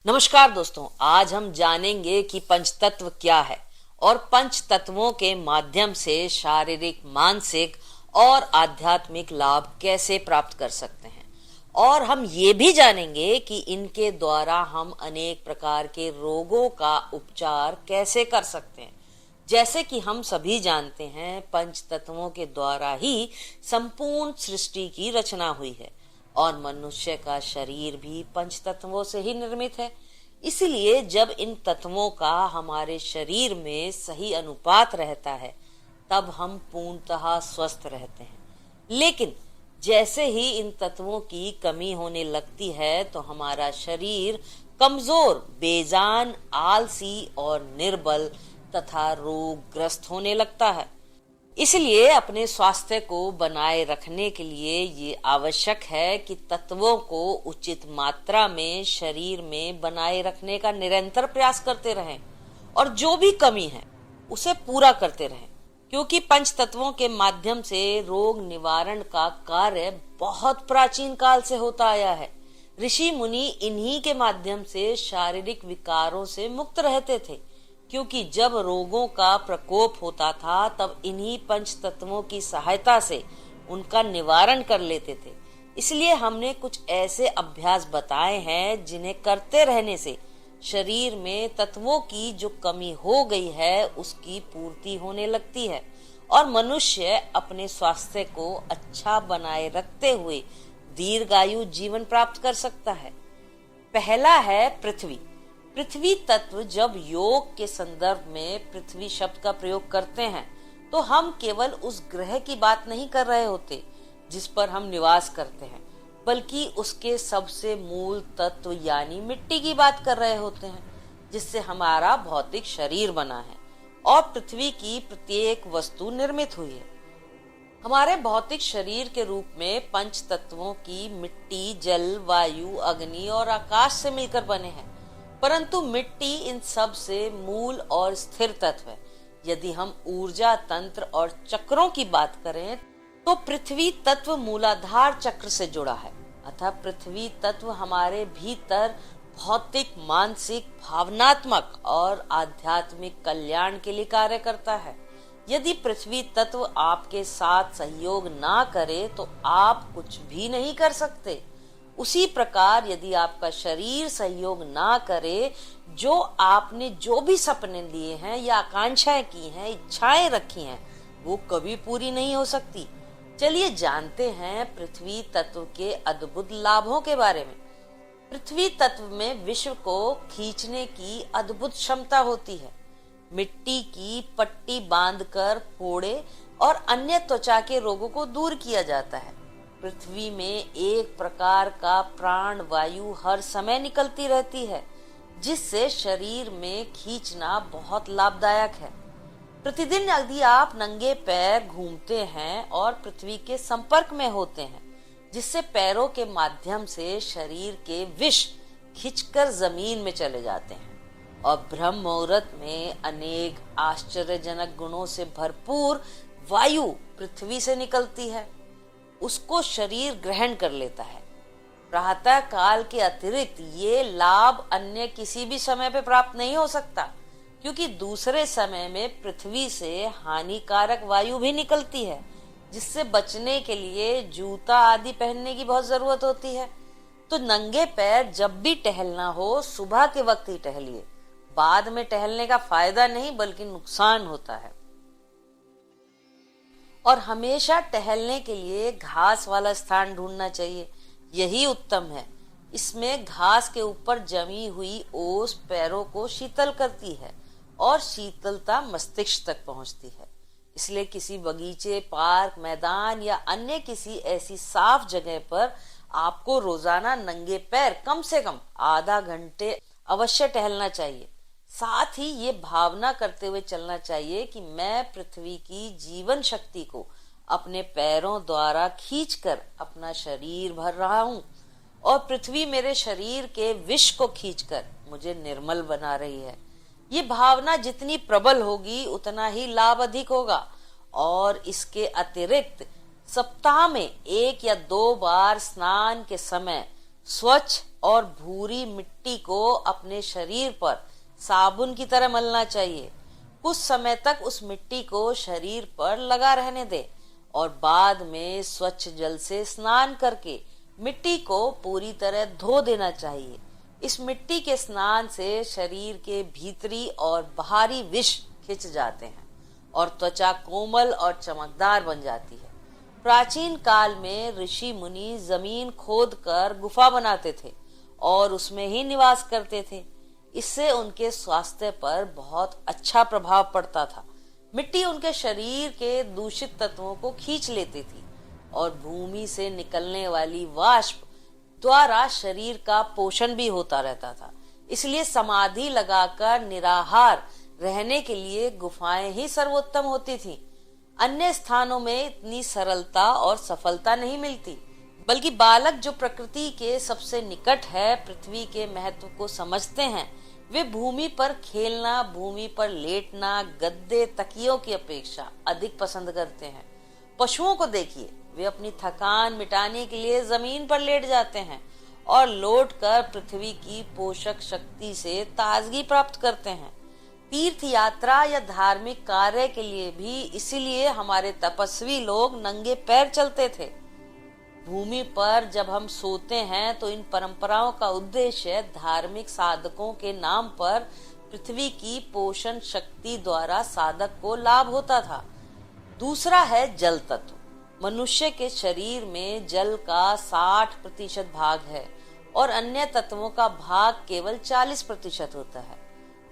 नमस्कार दोस्तों, आज हम जानेंगे कि पंचतत्व क्या है और पंच तत्वों के माध्यम से शारीरिक, मानसिक और आध्यात्मिक लाभ कैसे प्राप्त कर सकते हैं। और हम ये भी जानेंगे कि इनके द्वारा हम अनेक प्रकार के रोगों का उपचार कैसे कर सकते हैं। जैसे कि हम सभी जानते हैं, पंच तत्वों के द्वारा ही संपूर्ण सृष्टि की रचना हुई है और मनुष्य का शरीर भी पंच तत्वों से ही निर्मित है। इसलिए जब इन तत्वों का हमारे शरीर में सही अनुपात रहता है, तब हम पूर्णतः स्वस्थ रहते हैं। लेकिन जैसे ही इन तत्वों की कमी होने लगती है, तो हमारा शरीर कमजोर, बेजान, आलसी और निर्बल तथा रोगग्रस्त होने लगता है। इसलिए अपने स्वास्थ्य को बनाए रखने के लिए ये आवश्यक है कि तत्वों को उचित मात्रा में शरीर में बनाए रखने का निरंतर प्रयास करते रहें और जो भी कमी है उसे पूरा करते रहें, क्योंकि पंच तत्वों के माध्यम से रोग निवारण का कार्य बहुत प्राचीन काल से होता आया है। ऋषि मुनि इन्हीं के माध्यम से शारीरिक विकारों से मुक्त रहते थे, क्योंकि जब रोगों का प्रकोप होता था तब इन्हीं पंच तत्वों की सहायता से उनका निवारण कर लेते थे। इसलिए हमने कुछ ऐसे अभ्यास बताए हैं जिन्हें करते रहने से शरीर में तत्वों की जो कमी हो गई है उसकी पूर्ति होने लगती है और मनुष्य अपने स्वास्थ्य को अच्छा बनाए रखते हुए दीर्घायु जीवन प्राप्त कर सकता है। पहला है पृथ्वी। पृथ्वी तत्व। जब योग के संदर्भ में पृथ्वी शब्द का प्रयोग करते हैं तो हम केवल उस ग्रह की बात नहीं कर रहे होते जिस पर हम निवास करते हैं, बल्कि उसके सबसे मूल तत्व यानी मिट्टी की बात कर रहे होते हैं, जिससे हमारा भौतिक शरीर बना है और पृथ्वी की प्रत्येक वस्तु निर्मित हुई है। हमारे भौतिक शरीर के रूप में पंच तत्वों की मिट्टी, जल, वायु, अग्नि और आकाश से मिलकर बने हैं, परंतु मिट्टी इन सब से मूल और स्थिर तत्व है। यदि हम ऊर्जा तंत्र और चक्रों की बात करें तो पृथ्वी तत्व मूलाधार चक्र से जुड़ा है। अतः पृथ्वी तत्व हमारे भीतर भौतिक, मानसिक, भावनात्मक और आध्यात्मिक कल्याण के लिए कार्य करता है। यदि पृथ्वी तत्व आपके साथ सहयोग ना करे तो आप कुछ भी नहीं कर सकते। उसी प्रकार यदि आपका शरीर सहयोग ना करे, जो आपने जो भी सपने लिए हैं या आकांक्षाएं की हैं, इच्छाएं रखी हैं, वो कभी पूरी नहीं हो सकती। चलिए जानते हैं पृथ्वी तत्व के अद्भुत लाभों के बारे में। पृथ्वी तत्व में विश्व को खींचने की अद्भुत क्षमता होती है। मिट्टी की पट्टी बांधकर फोड़े और अन्य त्वचा के रोगों को दूर किया जाता है। पृथ्वी में एक प्रकार का प्राण वायु हर समय निकलती रहती है, जिससे शरीर में खींचना बहुत लाभदायक है। प्रतिदिन यदि आप नंगे पैर घूमते हैं और पृथ्वी के संपर्क में होते हैं, जिससे पैरों के माध्यम से शरीर के विष खिंचकर जमीन में चले जाते हैं और ब्रह्म मुहूर्त में अनेक आश्चर्यजनक गुणों से भरपूर वायु पृथ्वी से निकलती है, उसको शरीर ग्रहण कर लेता है। प्रातः काल के अतिरिक्त ये लाभ अन्य किसी भी समय पे प्राप्त नहीं हो सकता, क्योंकि दूसरे समय में पृथ्वी से हानिकारक वायु भी निकलती है, जिससे बचने के लिए जूता आदि पहनने की बहुत जरूरत होती है। तो नंगे पैर जब भी टहलना हो, सुबह के वक्त ही टहलिए। बाद में टहलने का फायदा नहीं बल्कि नुकसान होता है। और हमेशा टहलने के लिए घास वाला स्थान ढूंढना चाहिए, यही उत्तम है। इसमें घास के ऊपर जमी हुई ओस पैरों को शीतल करती है और शीतलता मस्तिष्क तक पहुंचती है। इसलिए किसी बगीचे, पार्क, मैदान या अन्य किसी ऐसी साफ जगह पर आपको रोजाना नंगे पैर कम से कम आधा घंटे अवश्य टहलना चाहिए। साथ ही ये भावना करते हुए चलना चाहिए कि मैं पृथ्वी की जीवन शक्ति को अपने पैरों द्वारा खींचकर अपना शरीर भर रहा हूँ और पृथ्वी मेरे शरीर के विष को खींचकर मुझे निर्मल बना रही है। ये भावना जितनी प्रबल होगी उतना ही लाभ अधिक होगा। और इसके अतिरिक्त सप्ताह में 1 या 2 बार स्नान के समय स्वच्छ और भूरी मिट्टी को अपने शरीर पर साबुन की तरह मलना चाहिए। कुछ समय तक उस मिट्टी को शरीर पर लगा रहने दे और बाद में स्वच्छ जल से स्नान करके मिट्टी को पूरी तरह धो देना चाहिए। इस मिट्टी के स्नान से शरीर के भीतरी और बाहरी विष खिंच जाते हैं और त्वचा कोमल और चमकदार बन जाती है। प्राचीन काल में ऋषि मुनि जमीन खोदकर गुफा बनाते थे और उसमें ही निवास करते थे। इससे उनके स्वास्थ्य पर बहुत अच्छा प्रभाव पड़ता था। मिट्टी उनके शरीर के दूषित तत्वों को खींच लेती थी और भूमि से निकलने वाली वाष्प द्वारा शरीर का पोषण भी होता रहता था। इसलिए समाधि लगाकर निराहार रहने के लिए गुफाएं ही सर्वोत्तम होती थीं। अन्य स्थानों में इतनी सरलता और सफलता नहीं मिलती, बल्कि बालक जो प्रकृति के सबसे निकट है, पृथ्वी के महत्व को समझते हैं, वे भूमि पर खेलना, भूमि पर लेटना, गद्दे तकियों की अपेक्षा अधिक पसंद करते हैं। पशुओं को देखिए, वे अपनी थकान मिटाने के लिए जमीन पर लेट जाते हैं और लौटकर पृथ्वी की पोषक शक्ति से ताजगी प्राप्त करते हैं। तीर्थ यात्रा या धार्मिक कार्य के लिए भी इसीलिए हमारे तपस्वी लोग नंगे पैर चलते थे। भूमि पर जब हम सोते हैं तो इन परंपराओं का उद्देश्य धार्मिक साधकों के नाम पर पृथ्वी की पोषण शक्ति द्वारा साधक को लाभ होता था। दूसरा है जल तत्व। मनुष्य के शरीर में जल का 60% भाग है और अन्य तत्वों का भाग केवल 40% होता है।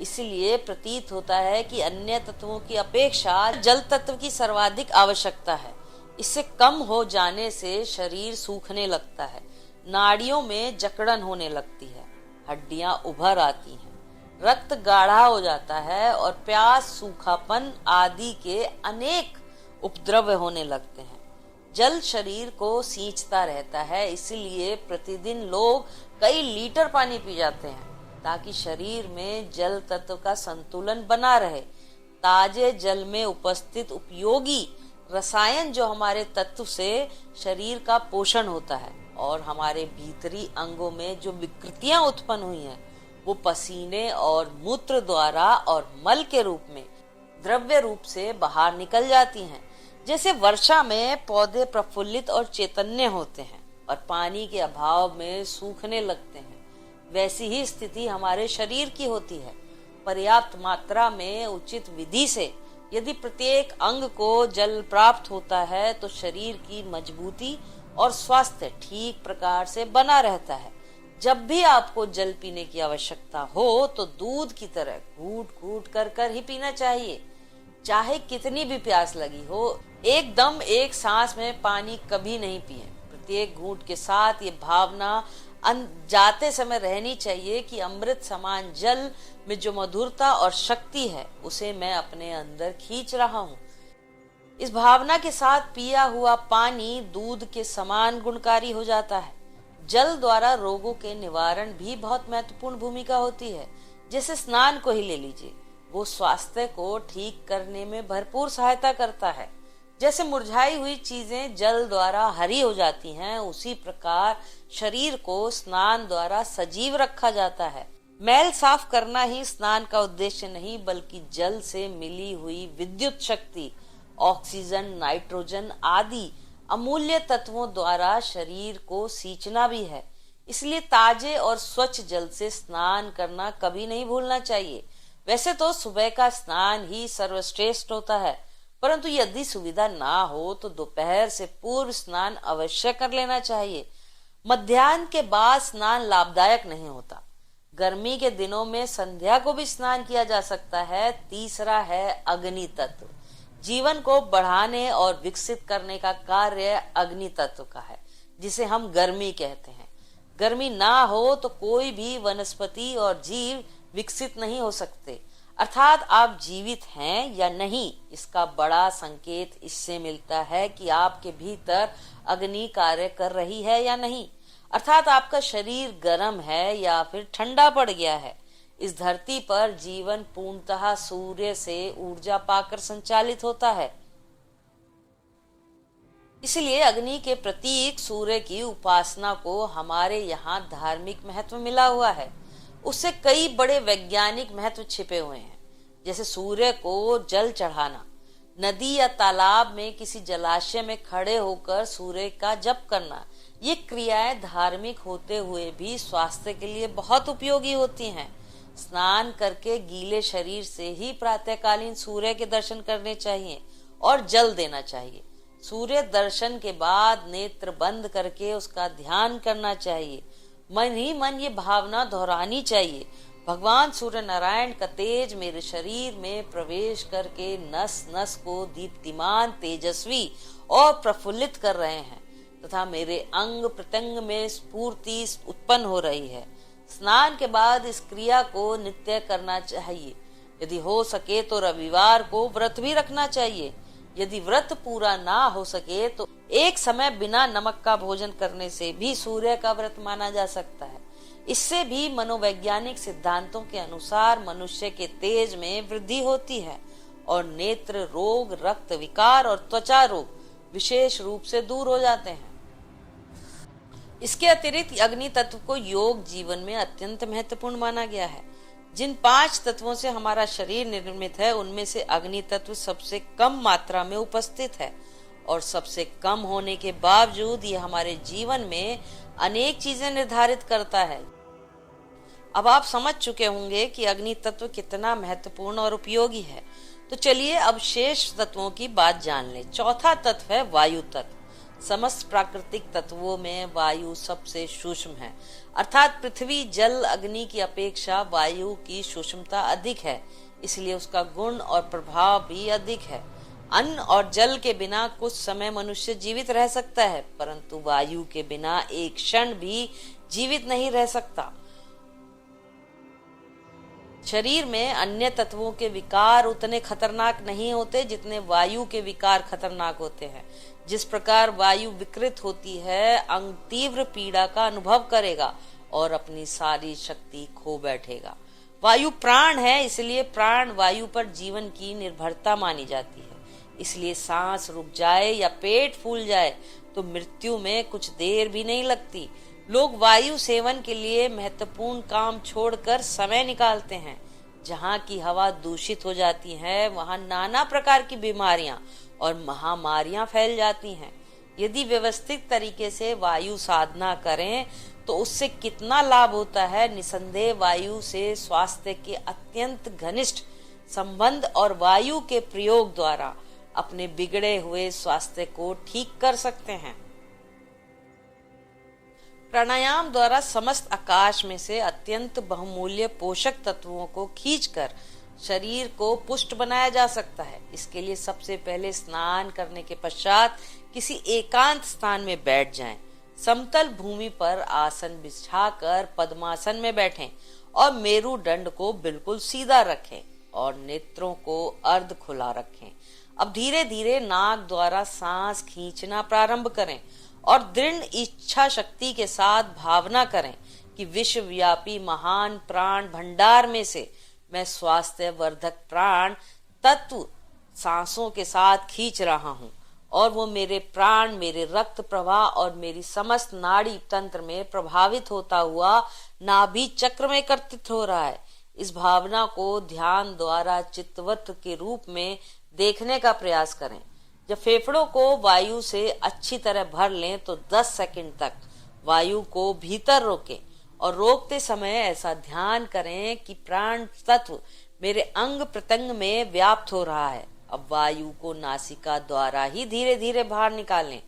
इसलिए प्रतीत होता है कि अन्य तत्वों की अपेक्षा जल तत्व की सर्वाधिक आवश्यकता है। इससे कम हो जाने से शरीर सूखने लगता है, नाड़ियों में जकड़न होने लगती है, हड्डियां उभर आती हैं, रक्त गाढ़ा हो जाता है और प्यास, सूखापन आदि के अनेक उपद्रव होने लगते हैं। जल शरीर को सींचता रहता है, इसलिए प्रतिदिन लोग कई लीटर पानी पी जाते हैं ताकि शरीर में जल तत्व का संतुलन बना रहे। ताजे जल में उपस्थित उपयोगी रसायन जो हमारे तत्व से शरीर का पोषण होता है और हमारे भीतरी अंगों में जो विकृतियां उत्पन्न हुई हैं, वो पसीने और मूत्र द्वारा और मल के रूप में द्रव्य रूप से बाहर निकल जाती हैं। जैसे वर्षा में पौधे प्रफुल्लित और चैतन्य होते हैं और पानी के अभाव में सूखने लगते हैं, वैसी ही स्थिति हमारे शरीर की होती है। पर्याप्त मात्रा में उचित विधि से यदि प्रत्येक अंग को जल प्राप्त होता है तो शरीर की मजबूती और स्वास्थ्य ठीक प्रकार से बना रहता है। जब भी आपको जल पीने की आवश्यकता हो तो दूध की तरह घूट घूट कर ही पीना चाहिए, चाहे कितनी भी प्यास लगी हो। एकदम एक सांस में पानी कभी नहीं पिए। प्रत्येक घूंट के साथ ये भावना जाते समय रहनी चाहिए कि अमृत समान जल में जो मधुरता और शक्ति है उसे मैं अपने अंदर खींच रहा हूँ। इस भावना के साथ पिया हुआ पानी दूध के समान गुणकारी हो जाता है। जल द्वारा रोगों के निवारण भी बहुत महत्वपूर्ण भूमिका होती है। जैसे स्नान को ही ले लीजिए, वो स्वास्थ्य को ठीक करने में भरपूर सहायता करता है। जैसे मुरझाई हुई चीजें जल द्वारा हरी हो जाती हैं, उसी प्रकार शरीर को स्नान द्वारा सजीव रखा जाता है। मैल साफ करना ही स्नान का उद्देश्य नहीं, बल्कि जल से मिली हुई विद्युत शक्ति, ऑक्सीजन, नाइट्रोजन आदि अमूल्य तत्वों द्वारा शरीर को सींचना भी है। इसलिए ताजे और स्वच्छ जल से स्नान करना कभी नहीं भूलना चाहिए। वैसे तो सुबह का स्नान ही सर्वश्रेष्ठ होता है, परंतु यदि सुविधा ना हो तो दोपहर से पूर्व स्नान अवश्य कर लेना चाहिए। मध्याह्न के बाद स्नान लाभदायक नहीं होता। गर्मी के दिनों में संध्या को भी स्नान किया जा सकता है। तीसरा है अग्नि तत्व। जीवन को बढ़ाने और विकसित करने का कार्य अग्नि तत्व का है, जिसे हम गर्मी कहते हैं। गर्मी ना हो तो कोई भी वनस्पति और जीव विकसित नहीं हो सकते। अर्थात आप जीवित हैं या नहीं, इसका बड़ा संकेत इससे मिलता है कि आपके भीतर अग्नि कार्य कर रही है या नहीं। अर्थात आपका शरीर गर्म है या फिर ठंडा पड़ गया है। इस धरती पर जीवन पूर्णतः सूर्य से ऊर्जा पाकर संचालित होता है। इसलिए अग्नि के प्रतीक सूर्य की उपासना को हमारे यहाँ धार्मिक महत्व मिला हुआ है। उससे कई बड़े वैज्ञानिक महत्व छिपे हुए हैं, जैसे सूर्य को जल चढ़ाना, नदी या तालाब में किसी जलाशय में खड़े होकर सूर्य का जप करना। ये क्रियाएं धार्मिक होते हुए भी स्वास्थ्य के लिए बहुत उपयोगी होती हैं। स्नान करके गीले शरीर से ही प्रातःकालीन सूर्य के दर्शन करने चाहिए और जल देना चाहिए। सूर्य दर्शन के बाद नेत्र बंद करके उसका ध्यान करना चाहिए। मन ही मन ये भावना दोहरानी चाहिए, भगवान सूर्य नारायण का तेज मेरे शरीर में प्रवेश करके नस नस को दीप्तिमान, तेजस्वी और प्रफुल्लित कर रहे हैं तथा मेरे अंग प्रत्यंग में स्फूर्ति उत्पन्न हो रही है। स्नान के बाद इस क्रिया को नित्य करना चाहिए। यदि हो सके तो रविवार को व्रत भी रखना चाहिए। यदि व्रत पूरा ना हो सके तो एक समय बिना नमक का भोजन करने से भी सूर्य का व्रत माना जा सकता है। इससे भी मनोवैज्ञानिक सिद्धांतों के अनुसार मनुष्य के तेज में वृद्धि होती है और नेत्र रोग, रक्त विकार और त्वचा रोग विशेष रूप से दूर हो जाते हैं। इसके अतिरिक्त अग्नि तत्व को योग जीवन में अत्यंत महत्वपूर्ण माना गया है। जिन 5 तत्वों से हमारा शरीर निर्मित है, उनमें से अग्नि तत्व सबसे कम मात्रा में उपस्थित है और सबसे कम होने के बावजूद यह हमारे जीवन में अनेक चीजें निर्धारित करता है। अब आप समझ चुके होंगे कि अग्नि तत्व कितना महत्वपूर्ण और उपयोगी है। तो चलिए अब शेष तत्वों की बात जान लें। चौथा तत्व है वायु तत्व। समस्त प्राकृतिक तत्वों में वायु सबसे सूक्ष्म है, अर्थात पृथ्वी, जल, अग्नि की अपेक्षा वायु की सूक्ष्मता अधिक है, इसलिए उसका गुण और प्रभाव भी अधिक है। अन्न और जल के बिना कुछ समय मनुष्य जीवित रह सकता है, परंतु वायु के बिना एक क्षण भी जीवित नहीं रह सकता। शरीर में अन्य तत्वों के विकार उतने खतरनाक नहीं होते जितने वायु के विकार खतरनाक होते हैं। जिस प्रकार वायु विकृत होती है, अंग तीव्र पीड़ा का अनुभव करेगा और अपनी सारी शक्ति खो बैठेगा। वायु प्राण है, इसलिए प्राण वायु पर जीवन की निर्भरता मानी जाती है। इसलिए सांस रुक जाए या पेट फूल जाए तो मृत्यु में कुछ देर भी नहीं लगती। लोग वायु सेवन के लिए महत्वपूर्ण काम छोड़कर समय निकालते हैं। जहाँ की हवा दूषित हो जाती है, वहाँ नाना प्रकार की बीमारियां और महामारियां फैल जाती हैं। यदि व्यवस्थित तरीके से वायु साधना करें तो उससे कितना लाभ होता है। निसंदेह वायु से स्वास्थ्य के अत्यंत घनिष्ठ संबंध और वायु के प्रयोग द्वारा अपने बिगड़े हुए स्वास्थ्य को ठीक कर सकते हैं। प्राणायाम द्वारा समस्त आकाश में से अत्यंत बहुमूल्य पोषक तत्वों को खींचकर शरीर को पुष्ट बनाया जा सकता है। इसके लिए सबसे पहले स्नान करने के पश्चात किसी एकांत स्थान में बैठ जाएं। समतल भूमि पर आसन बिछाकर पद्मासन में बैठें और मेरुदंड को बिल्कुल सीधा रखें और नेत्रों को अर्ध खुला रखें। अब धीरे धीरे नाक द्वारा सांस खींचना प्रारंभ करें और दृढ़ इच्छा शक्ति के साथ भावना करें कि विश्वव्यापी महान प्राण भंडार में से मैं स्वास्थ्य वर्धक प्राण तत्व सांसों के साथ खींच रहा हूँ और वो मेरे प्राण मेरे रक्त प्रवाह और मेरी समस्त नाड़ी तंत्र में प्रभावित होता हुआ नाभि चक्र में एकत्रित हो रहा है। इस भावना को ध्यान द्वारा चित्तवत के रूप में देखने का प्रयास करें। जब फेफड़ों को वायु से अच्छी तरह भर लें तो 10 सेकंड तक वायु को भीतर रोकें और रोकते समय ऐसा ध्यान करें कि प्राण तत्व मेरे अंग प्रत्यंग में व्याप्त हो रहा है। अब वायु को नासिका द्वारा ही धीरे धीरे बाहर निकालें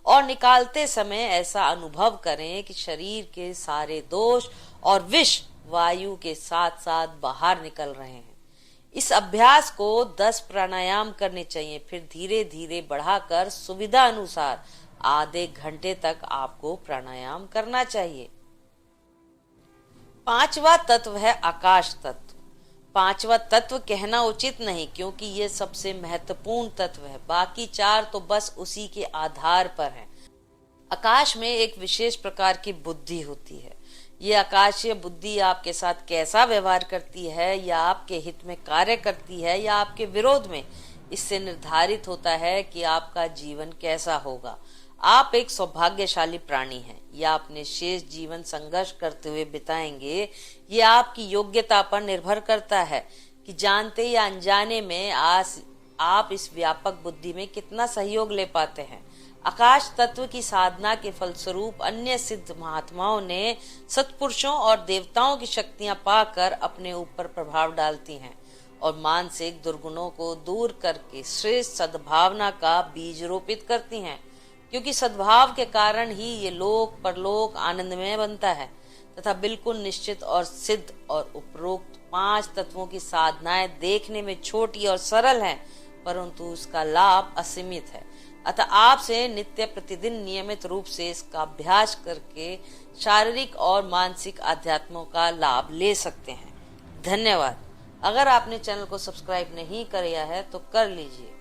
और निकालते समय ऐसा अनुभव करें कि शरीर के सारे दोष और विष वायु के साथ साथ बाहर निकल रहे हैं। इस अभ्यास को 10 प्राणायाम करने चाहिए, फिर धीरे धीरे बढ़ाकर सुविधा अनुसार आधे घंटे तक आपको प्राणायाम करना चाहिए। 5वां तत्व है आकाश तत्व। 5वां तत्व कहना उचित नहीं क्योंकि ये सबसे महत्वपूर्ण तत्व है, बाकी 4 तो बस उसी के आधार पर हैं। आकाश में एक विशेष प्रकार की बुद्धि होती है। ये आकाशीय बुद्धि आपके साथ कैसा व्यवहार करती है या आपके हित में कार्य करती है या आपके विरोध में, इससे निर्धारित होता है कि आपका जीवन कैसा होगा। आप एक सौभाग्यशाली प्राणी हैं या अपने शेष जीवन संघर्ष करते हुए बिताएंगे, ये आपकी योग्यता पर निर्भर करता है कि जानते या अनजाने में आप इस व्यापक बुद्धि में कितना सहयोग ले पाते हैं। आकाश तत्व की साधना के फलस्वरूप अन्य सिद्ध महात्माओं ने सत्पुरुषों और देवताओं की शक्तियां पाकर अपने ऊपर प्रभाव डालती हैं और मानसिक दुर्गुणों को दूर करके श्रेष्ठ सद्भावना का बीज रोपित करती हैं, क्योंकि सद्भाव के कारण ही ये लोक परलोक आनंदमय बनता है तथा बिल्कुल निश्चित और सिद्ध और उपरोक्त 5 तत्वों की साधनाएं देखने में छोटी और सरल हैं, परंतु उसका लाभ असीमित है। अतः आपसे नित्य प्रतिदिन नियमित रूप से इसका अभ्यास करके शारीरिक और मानसिक आध्यात्मों का लाभ ले सकते हैं। धन्यवाद। अगर आपने चैनल को सब्सक्राइब नहीं किया है तो कर लीजिए।